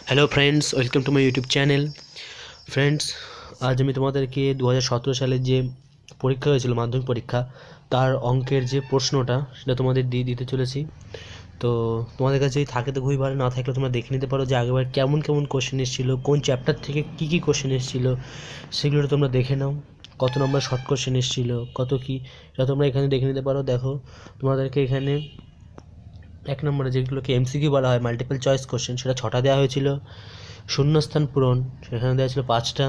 Hello friends, welcome to my YouTube channel. Friends, আজ আমি তোমাদেরকে 2017 সালের যে পরীক্ষা হয়েছিল, মাধ্যমিক পরীক্ষা, তার অঙ্কের যে প্রশ্নটা সেটা তোমাদের দিতে চলেছি। তো তোমাদের কাছে যদি থাকে তো খুবই ভালো, না থাকলে তোমরা দেখে নিতে পারো যে আগেবার কেমন কেমন কোশ্চেন এসেছিলো, কোন চ্যাপ্টার থেকে কী কী কোশ্চেন এসেছিলো সেগুলো তোমরা দেখে নাও। কত নম্বর শর্ট কোশ্চেন এসেছিলো, কত কী, সেটা তোমরা এখানে দেখে নিতে পারো। দেখো, তোমাদেরকে এখানে 1 নম্বরে যেগুলোকে এমসিকিউ বলা হয়, মাল্টিপল চয়েস কোশ্চেন, সেটা 6টা দেওয়া হয়েছিল। শূন্যস্থান পূরণ সেখানে দেওয়া ছিল 5টা।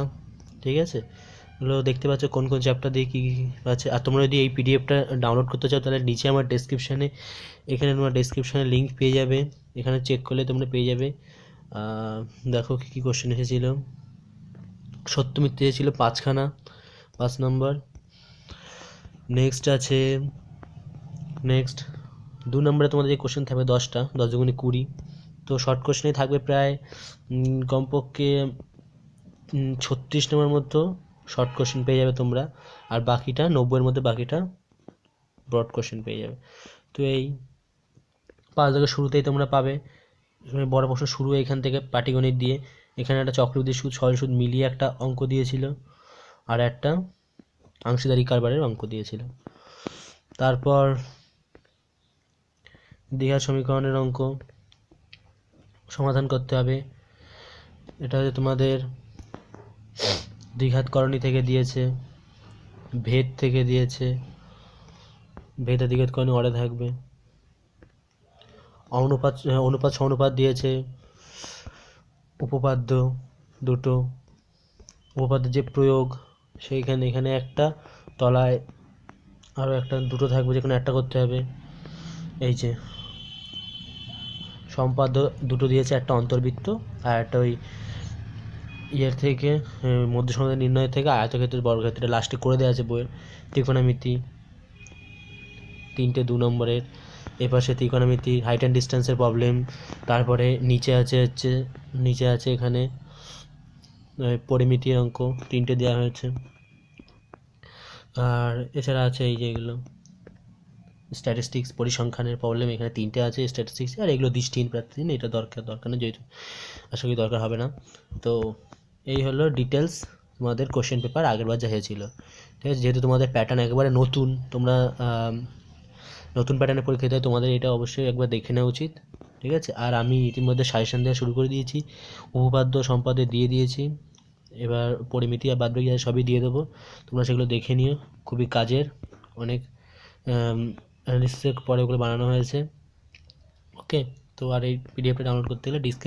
ঠিক আছে, এগুলো দেখতে পাচ্ছ কোন কোন চ্যাপ্টার দিয়ে কী কী আছে। আর তোমরা যদি এই পিডিএফটা ডাউনলোড করতে চাও তাহলে নিচে আমার ডেসক্রিপশানে, এখানে তোমার ডেসক্রিপশানে লিঙ্ক পেয়ে যাবে, এখানে চেক করলে তোমরা পেয়ে যাবে। দেখো কী কী কোশ্চেন এসেছিলো। সত্য মিথ্যে এসেছিলো 5খানা, 5 নম্বর। নেক্সট 2 নম্বরে তোমাদের যে কোশ্চেন থাকবে 10টা, 10 দুগুণে 20। তো শর্ট কোশ্চেনে থাকবে প্রায় কমপক্ষে 36 নম্বর মতো শর্ট কোশ্চেন পেয়ে যাবে তোমরা, আর বাকিটা 90-এর মধ্যে বাকিটা ব্রড কোশ্চেন পেয়ে যাবে। তো এই 5 দাগের শুরুতেই তোমরা পাবে বড় প্রশ্ন শুরু এখান থেকে পাটিগণিত দিয়ে। এখানে একটা চক্রবৃদ্ধি সুদ, সরল সুদ মিলিয়ে একটা অঙ্ক দিয়েছিল, আর একটা অংশীদারি কারবারের অঙ্ক দিয়েছিল। তারপর দ্বিঘাত সমীকরণের অঙ্ক সমাধান করতে হবে। এটা হচ্ছে তোমাদের দ্বিঘাতকরণী থেকে দিয়েছে, ভেদ থেকে দিয়েছে, ভেদ আর দ্বিঘাতকরণী অরে থাকবে। অনুপাত সমানুপাত দিয়েছে, উপপাদ্য দুটো, উপপাদ্যের যে প্রয়োগ সেইখানে এখানে একটা, তলায় আরও একটা, দুটো থাকবে, যে কোনো একটা করতে হবে। এই যে সম্পাদ্য দুটো দিয়েছে, একটা অন্তর্বৃত্ত আর একটা ওই ইয়ের থেকে মধ্য সমাধান নির্ণয় থেকে আয়তক্ষেত্রের বর্গক্ষেত্রে লাস্টে করে দেওয়া আছে বইয়ের। ত্রিকোণমিতি 3টে 2 নম্বরের। এপাশে ত্রিকোণমিতি হাইট অ্যান্ড ডিস্টেন্সের প্রবলেম। তারপরে নিচে আছে এখানে পরিমিতির অঙ্ক 3টে দেওয়া হয়েছে। আর এছাড়া আছে এই যে এগুলো স্ট্যাটিস্টিক্স, পরিসংখ্যানের প্রবলেম, এখানে 3টে আছে স্ট্যাটিস্টিক্স। আর এগুলো দৃষ্টিহীন প্রার্থীহীন, এটা দরকার নেই, যেহেতু আশা করি দরকার হবে না। তো এই হলো ডিটেলস তোমাদের কোশ্চেন পেপার আগেরবার যা হয়েছিল। ঠিক আছে, যেহেতু তোমাদের প্যাটার্ন একেবারে নতুন, তোমরা নতুন প্যাটার্নের পরীক্ষা দিতে, তোমাদের এটা অবশ্যই একবার দেখে নেওয়া উচিত। ঠিক আছে, আর আমি ইতিমধ্যে সাজেশন দেওয়া শুরু করে দিয়েছি, উপপাদ্য সম্পাদ্য দিয়ে দিয়েছি, এবার পরিমিতি আর বাদবাকি সবই দিয়ে দেবো, তোমরা সেগুলো দেখে নিও। খুবই কাজের, অনেক অ্যানালিসিসের পরে ওগুলো বানানো হয়েছে। ওকে, তো আর এই পিডিএফটা ডাউনলোড করতে গেলে ডিসক্রিপশন